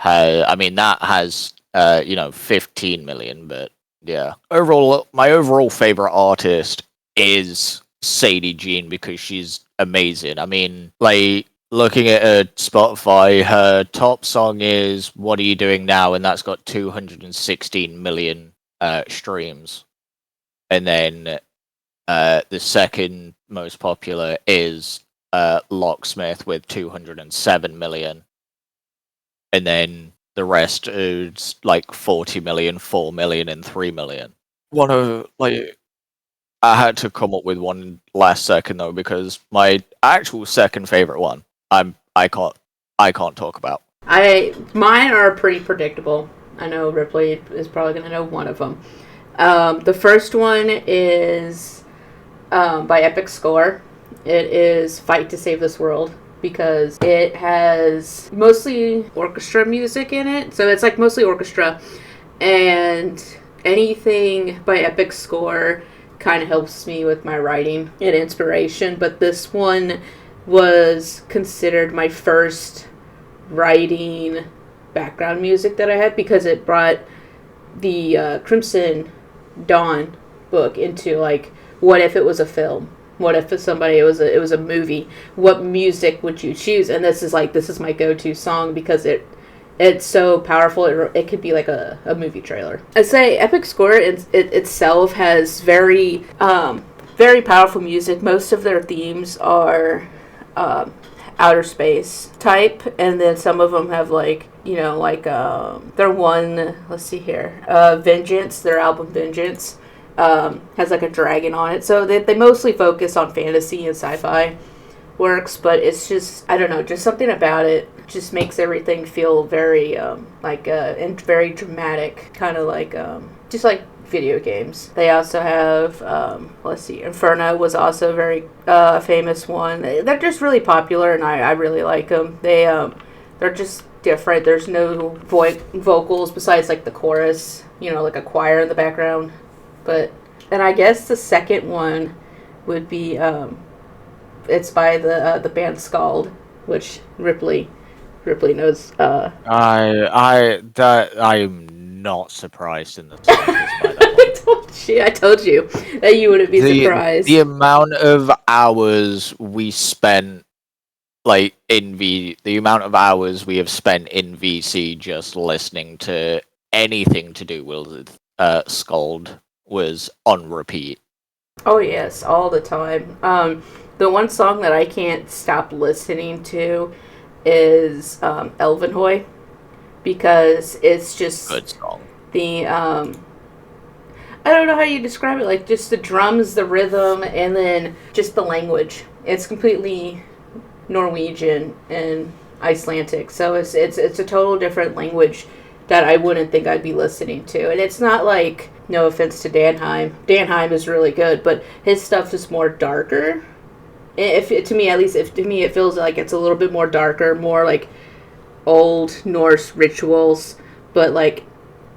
Speaker 5: that has 15 million, but yeah. Overall, my overall favorite artist is Sadie Jean because she's amazing. I mean, like looking at her Spotify, her top song is "What Are You Doing Now," and that's got 216 million streams. And then the second most popular is Locksmith with 207 million. And then the rest is like 40 million, 4 million, and 3 million. I had to come up with one last second though because my actual second favorite one, I can't talk about.
Speaker 2: Mine are pretty predictable. I know Ripley is probably going to know one of them. The first one is by Epic Score. It is "Fight to Save This World" because it has mostly orchestra music in it. So it's like mostly orchestra, and anything by Epic Score kind of helps me with my writing and inspiration. But this one was considered my first writing background music that I had because it brought the Crimson Dawn book into like, what if it was a film? What if it was a movie? What music would you choose? And this is my go-to song because it's so powerful. It could be like a movie trailer. I'd say Epic Score itself has very very powerful music. Most of their themes are outer space type, and then some of them have like their one, let's see here, Vengeance, their album Vengeance has like a dragon on it, so they mostly focus on fantasy and sci-fi works, but it's just, I don't know, just something about it just makes everything feel very and very dramatic, kind of like just like video games. They also have let's see, Inferno was also a very famous one. They're just really popular, and I really like them. They're just different. There's no vocals besides like the chorus, like a choir in the background. And I guess the second one would be it's by the band Scald, which Ripley knows.
Speaker 5: I'm not surprised in the slightest by that one.
Speaker 2: I told you that you wouldn't be surprised.
Speaker 5: The amount of hours we spent the amount of hours we have spent in VC just listening to anything to do with Scald was on repeat.
Speaker 2: Oh yes, all the time. The one song that I can't stop listening to is Elvenhoy, because it's just
Speaker 5: Good song.
Speaker 2: the I don't know how you describe it, like just the drums, the rhythm, and then just the language. It's completely Norwegian and Icelandic, so it's a total different language that I wouldn't think I'd be listening to. And it's not like, no offense to Danheim. Danheim is really good, but his stuff is more darker. To me it feels like it's a little bit more darker, more like old Norse rituals. But like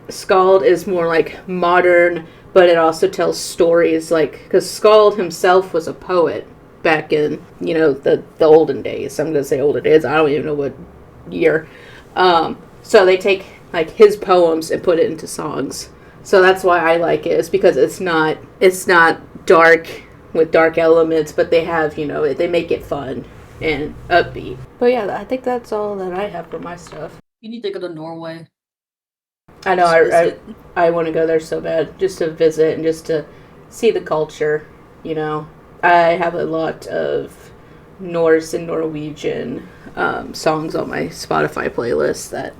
Speaker 2: Skald is more like modern, but it also tells stories, like, because Skald himself was a poet back in the olden days. I'm gonna say olden days. I don't even know what year. So they take like his poems and put it into songs. So that's why I like it. Is because it's not dark with dark elements, but they have they make it fun and upbeat. But yeah, I think that's all that I have for my stuff.
Speaker 4: You need to go to Norway.
Speaker 2: I know.
Speaker 4: Just visit.
Speaker 2: I want to go there so bad, just to visit and just to see the culture. You know, I have a lot of Norse and Norwegian songs on my Spotify playlist that,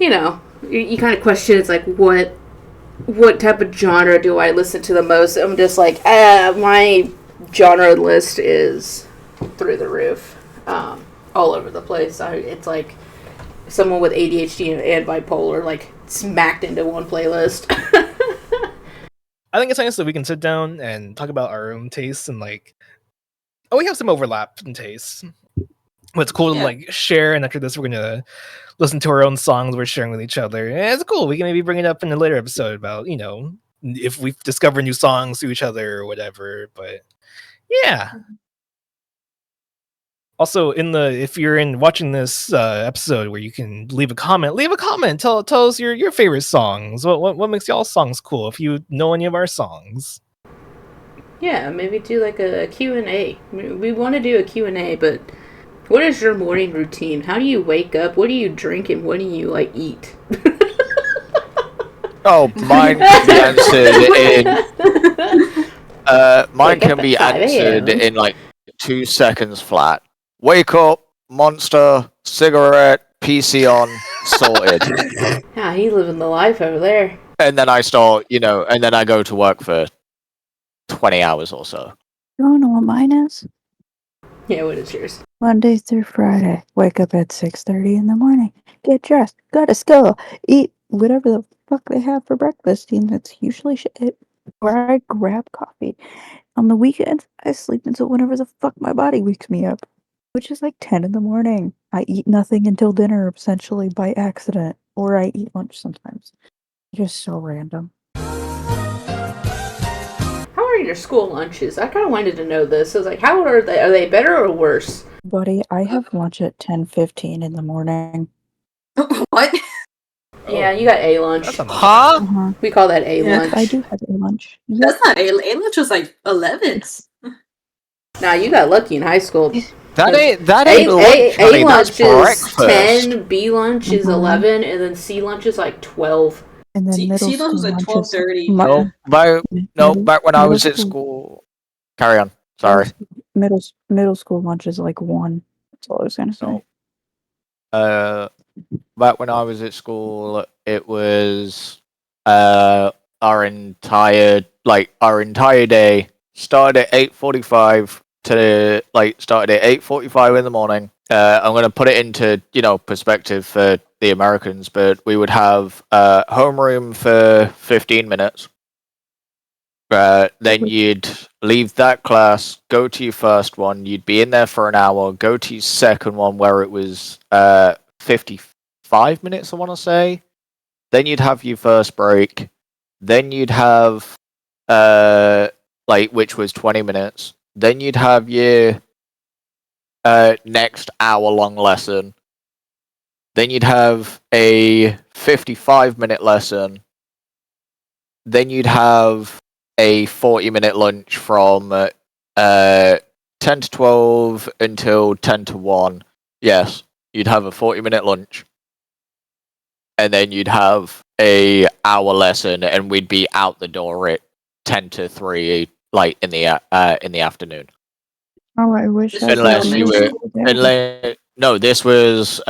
Speaker 2: you know, you kind of question. It's like, what type of genre do I listen to the most? I'm just like, my genre list is through the roof, all over the place. It's like someone with ADHD and bipolar, like, smacked into one playlist.
Speaker 1: I think it's nice that we can sit down and talk about our own tastes and like, oh, we have some overlap in tastes. But it's cool to
Speaker 4: Yeah.
Speaker 1: like share, and after this, we're gonna listen to our own songs we're sharing with each other. And it's cool. We can maybe bring it up in a later episode about, you know, if we discover new songs to each other or whatever. But yeah. Also, if you're watching this episode where you can leave a comment. Tell us your favorite songs. What makes y'all songs cool? If you know any of our songs.
Speaker 2: Yeah, maybe do like a Q&A. We want to do a Q&A, but what is your morning routine? How do you wake up? What do you drink and what do you like eat?
Speaker 5: Oh, mine can be answered in. Mine
Speaker 2: Wake up
Speaker 5: can
Speaker 2: at
Speaker 5: be
Speaker 2: 5
Speaker 5: answered
Speaker 2: a.m.
Speaker 5: in like 2 seconds flat. Wake up, monster, cigarette, PC on, sorted.
Speaker 2: Yeah, he's living the life over there.
Speaker 5: And then I start, and then I go to work for 20 hours or so.
Speaker 3: You wanna know what mine is?
Speaker 2: Yeah, what is yours?
Speaker 3: Monday through Friday. Wake up at 6:30 in the morning. Get dressed. Go to school. Eat whatever the fuck they have for breakfast. And it's usually shit. Or I grab coffee. On the weekends, I sleep until whenever the fuck my body wakes me up. Which is like 10 in the morning. I eat nothing until dinner, essentially by accident. Or I eat lunch sometimes. Just so random.
Speaker 2: How are your school lunches? I kind of wanted to know this. I was like, how are they? Are they better or worse?
Speaker 3: Buddy, I have lunch at 10:15 in the morning.
Speaker 4: What?
Speaker 2: Yeah, you got A lunch.
Speaker 1: That's not bad.
Speaker 5: Huh?
Speaker 3: Uh-huh.
Speaker 2: We call that A
Speaker 4: Yeah.
Speaker 2: lunch.
Speaker 3: I do have a lunch. Yep.
Speaker 4: That's not A lunch was like 11.
Speaker 3: It's
Speaker 2: Nah, you got lucky in high school.
Speaker 5: That ain't
Speaker 2: A
Speaker 5: lunch, honey,
Speaker 2: lunch
Speaker 5: that's
Speaker 2: is
Speaker 5: breakfast.
Speaker 2: 10, B lunch is
Speaker 3: Mhm.
Speaker 2: 11, and then C lunch is like 12.
Speaker 3: and then middle
Speaker 4: C
Speaker 3: school
Speaker 4: lunch was like
Speaker 3: lunches.
Speaker 4: 12:30.
Speaker 3: mu-
Speaker 5: No,
Speaker 3: middle-
Speaker 5: back when I
Speaker 3: middle
Speaker 5: was at
Speaker 3: school-
Speaker 5: school. Carry on. Sorry.
Speaker 3: Middle school lunch is like 1. That's all I was gonna say.
Speaker 5: No. Back when I was at school, it was our entire day started at 8:45 to started at 8:45 in the morning. I'm gonna put it into perspective for the Americans, but we would have homeroom for 15 minutes. Then you'd leave that class, go to your first one. You'd be in there for an hour. Go to your second one where it was 55 minutes, I want to say. Then you'd have your first break. Then you'd have which was 20 minutes. Then you'd have your next hour-long lesson. Then you'd have a 55-minute lesson. Then you'd have a 40-minute lunch from 10 to 12 until 10 to 1. Yes, you'd have a 40-minute lunch. And then you'd have a hour lesson, and we'd be out the door at 10 to 3, in the afternoon.
Speaker 3: Oh, I wish I
Speaker 5: Unless
Speaker 3: was
Speaker 5: you
Speaker 3: middle
Speaker 5: were-
Speaker 3: school there.
Speaker 5: No, this was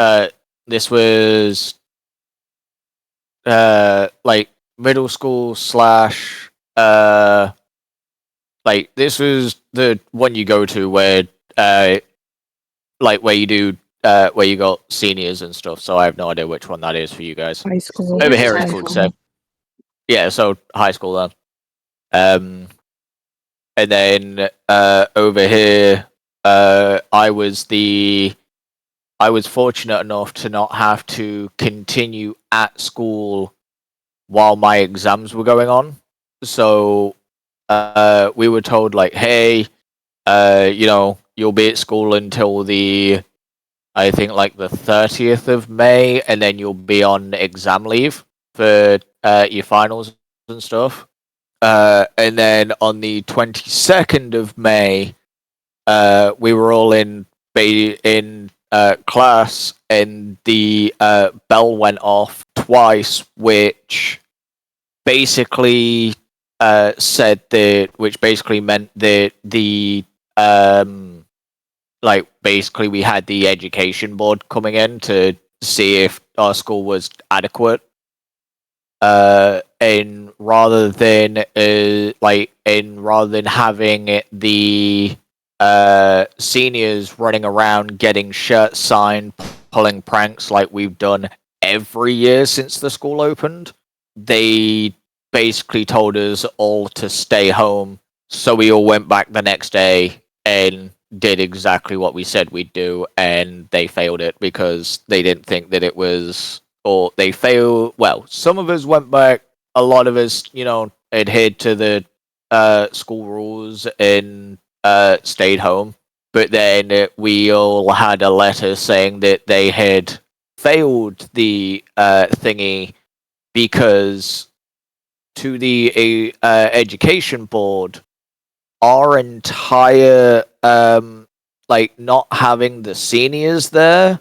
Speaker 5: middle school slash this was the one you go to where where you do where you got seniors and stuff. So I have no idea which one that is for you guys.
Speaker 3: High school.
Speaker 5: Over here
Speaker 4: High
Speaker 5: it's called
Speaker 4: school.
Speaker 5: Yeah, so high school then. And then over here, I was fortunate enough to not have to continue at school while my exams were going on. So we were told hey, you'll be at school until I think the 30th of May, and then you'll be on exam leave for your finals and stuff. And then on the 22nd of May, we were all in class, and the bell went off twice, which basically said that, which basically meant that the like basically we had the education board coming in to see if our school was adequate. And rather than having the seniors running around getting shirts signed, pulling pranks like we've done every year since the school opened, they basically told us all to stay home. So we all went back the next day and did exactly what we said we'd do, and they failed it because they didn't think that it was, or they failed. Well, some of us went back, a lot of us, adhered to the school rules and stayed home. But then we all had a letter saying that they had failed the thingy because to the education board, our entire not having the seniors there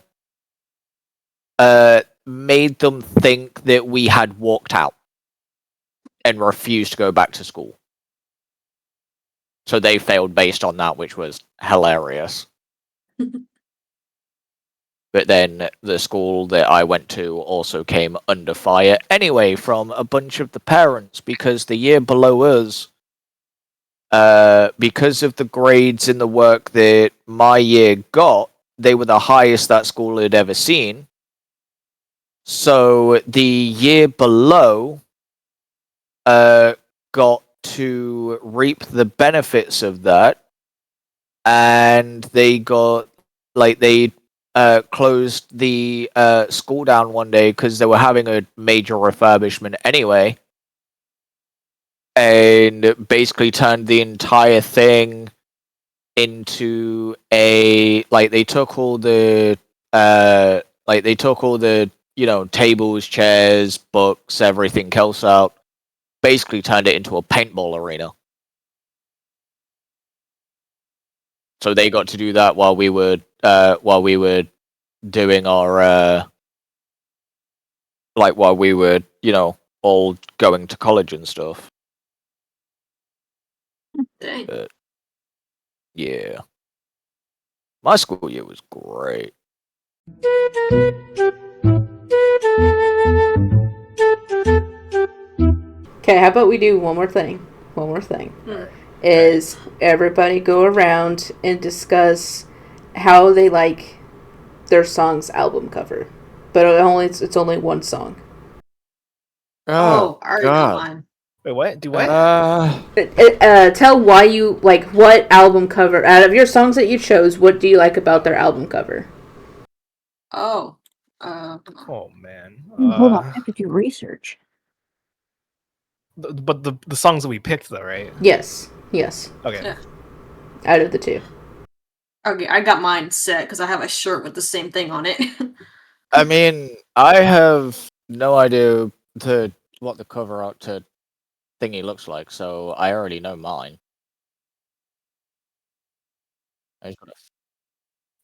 Speaker 5: made them think that we had walked out and refused to go back to school. So they failed based on that, which was hilarious. But then the school that I went to also came under fire anyway from a bunch of the parents, because the year below us, because of the grades in the work that my year got, they were the highest that school had ever seen. So the year below got to reap the benefits of that, and they got they closed the school down one day because they were having a major refurbishment anyway, and basically turned the entire thing into a they took all the tables, chairs, books, everything else out, basically turned it into a paintball arena. So they got to do that while we were doing our while we were all going to college and stuff.
Speaker 4: Dang.
Speaker 5: But yeah, my school year was great.
Speaker 2: Okay, how about we do one more thing? One more thing. Is everybody go around and discuss how they like their song's album cover. But it's only one song.
Speaker 4: Oh, I already know mine.
Speaker 1: Wait, what? Do what?
Speaker 2: Tell why you like what album cover out of your songs that you chose. What do you like about their album cover?
Speaker 4: Oh.
Speaker 1: Oh man.
Speaker 3: Hold on, I have to do research.
Speaker 1: But the songs that we picked, though, right?
Speaker 2: Yes.
Speaker 1: Okay.
Speaker 4: Yeah.
Speaker 2: Out of the two.
Speaker 4: Okay, I got mine set because I have a shirt with the same thing on it.
Speaker 5: I mean, I have no idea what the cover art to thingy looks like, so I already know mine. I just gotta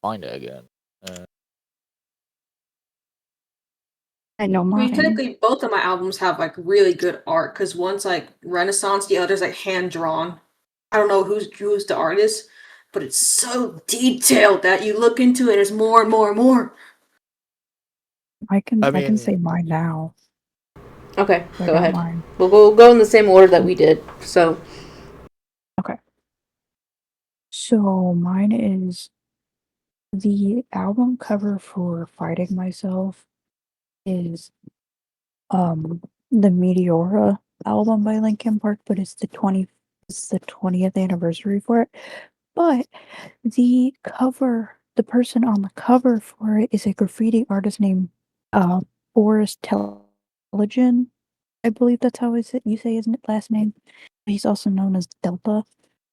Speaker 5: find it again.
Speaker 3: I know
Speaker 4: I
Speaker 3: mine.
Speaker 4: mean, technically, both of my albums have like really good art because one's like Renaissance, the other's like hand drawn. I don't know who's the artist, but it's so detailed that you look into it, there's more and more and more.
Speaker 3: I can
Speaker 5: mean-
Speaker 3: say mine now.
Speaker 2: Okay,
Speaker 3: I
Speaker 2: go
Speaker 3: got
Speaker 2: ahead.
Speaker 3: mine.
Speaker 2: We'll go in the same order that we did. So
Speaker 3: So mine is the album cover for Fighting Myself is the Meteora album by Linkin Park, but it's the 20th anniversary for it. But the person on the cover for it is a graffiti artist named Boris Telegen. I believe that's how you say his last name. He's also known as Delta.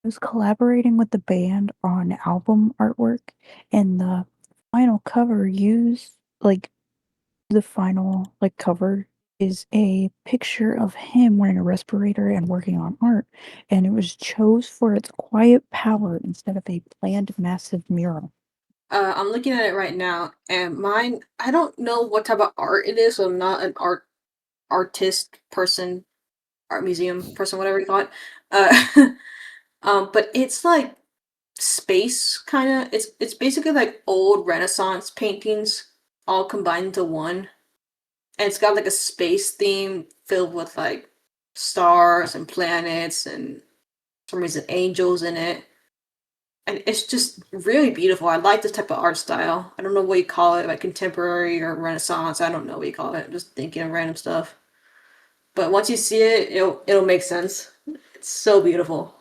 Speaker 3: He was collaborating with the band on album artwork, and the final cover cover is a picture of him wearing a respirator and working on art, and it was chose for its quiet power instead of a planned massive mural.
Speaker 4: I'm looking at it right now, and mine. I don't know what type of art it is, so I'm not an artist person, art museum person, whatever you call it. Uh, but it's like space kind of. It's basically like old Renaissance paintings all combined into one, and it's got like a space theme filled with like stars and planets and for some reason angels in it. And it's just really beautiful. I like this type of art style. I don't know what you call it, like contemporary or Renaissance. I don't know what you call it. I'm just thinking of random stuff. But once you see it, it'll make sense. It's so beautiful.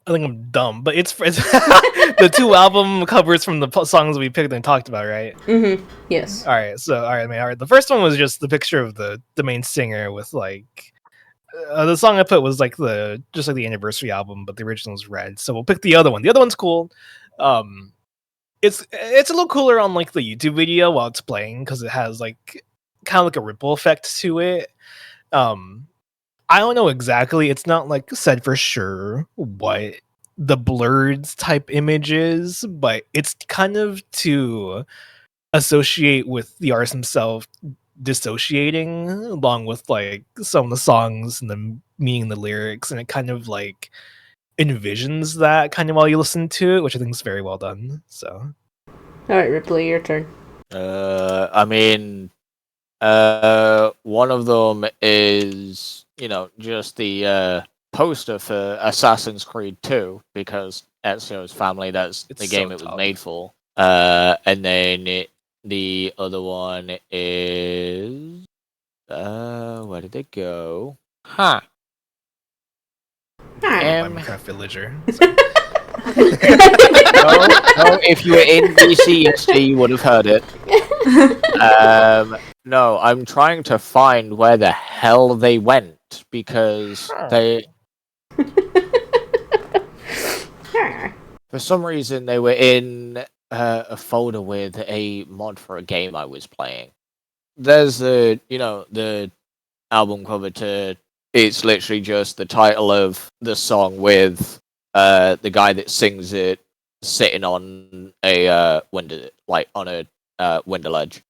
Speaker 1: I think I'm dumb, but it's the two album covers from the songs we picked and talked about, right?
Speaker 2: Mm-hmm. Yes.
Speaker 1: All right, so all right. The first one was just the picture of the main singer with like the song I put was like the anniversary album, but the original is red. So we'll pick the other one. The other one's cool. It's a little cooler on like the YouTube video while it's playing because it has like kind of like a ripple effect to it. I don't know exactly. It's not like said for sure what the blurred type image is, but it's kind of to associate with the artist himself dissociating along with like some of the songs and the meaning of the lyrics, and it kind of like envisions that kind of while you listen to it, which I think is very well done. So
Speaker 2: All right, Ripley, your turn.
Speaker 5: I mean, one of them is, just the poster for Assassin's Creed 2, because Ezio's family, that's
Speaker 1: It's
Speaker 5: the game
Speaker 1: so
Speaker 5: it was
Speaker 1: tough.
Speaker 5: made for. And then the other one is, where did it go? Huh.
Speaker 1: Minecraft Villager.
Speaker 5: No, if you were in DC yesterday, you would have heard it. No, I'm trying to find where the hell they went because they, for some reason, they were in a folder with a mod for a game I was playing. There's the album cover to. It's literally just the title of the song with the guy that sings it sitting on a window, like on a window ledge.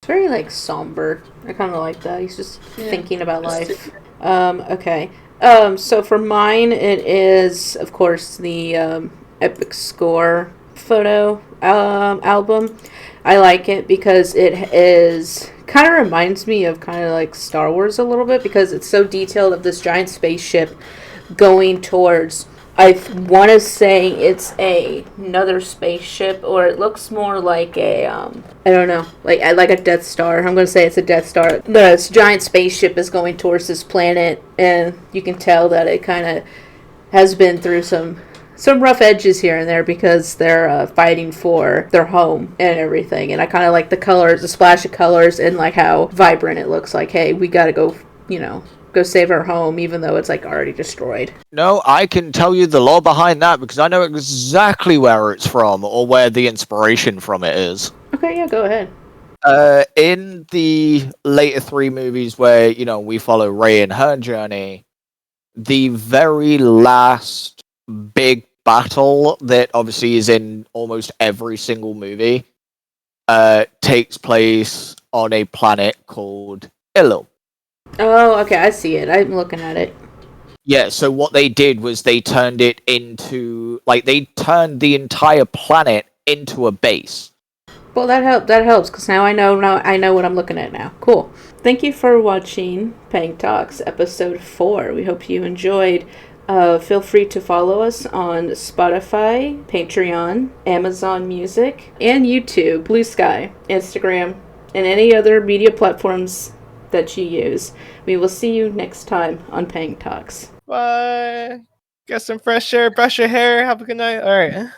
Speaker 2: It's very like somber. I kind of like that. He's just thinking about life. Okay. So for mine, it is of course the Epic Score photo album. I like it because it is kind of reminds me of kind of like Star Wars a little bit because it's so detailed of this giant spaceship going towards. I want to say it's another spaceship, or it looks more like a I don't know, like a Death Star. I'm gonna say it's a Death Star. This giant spaceship is going towards this planet, and you can tell that it kind of has been through some rough edges here and there because they're fighting for their home and everything. And I kind of like the colors, the splash of colors, and like how vibrant it looks. Like, hey, we gotta go, go save our home, even though it's like already destroyed.
Speaker 5: No, I can tell you the lore behind that because I know exactly where it's from or where the inspiration from it is.
Speaker 2: Okay, yeah, go ahead.
Speaker 5: In the later 3 movies where, we follow Rey and her journey, the very last big battle that obviously is in almost every single movie takes place on a planet called Ilum.
Speaker 2: Oh, okay, I see it. I'm looking at it.
Speaker 5: Yeah, so what they did was they turned it into, like, they turned the entire planet into a base.
Speaker 2: Well, that helps because now I know what I'm looking at now. Cool. Thank you for watching PengTalks episode 4. We hope you enjoyed. Feel free to follow us on Spotify, Patreon, Amazon Music, and YouTube, Blue Sky, Instagram, and any other media platforms that you use. We will see you next time on PengTalks.
Speaker 1: Bye. Get some fresh air, brush your hair, have a good night. All right.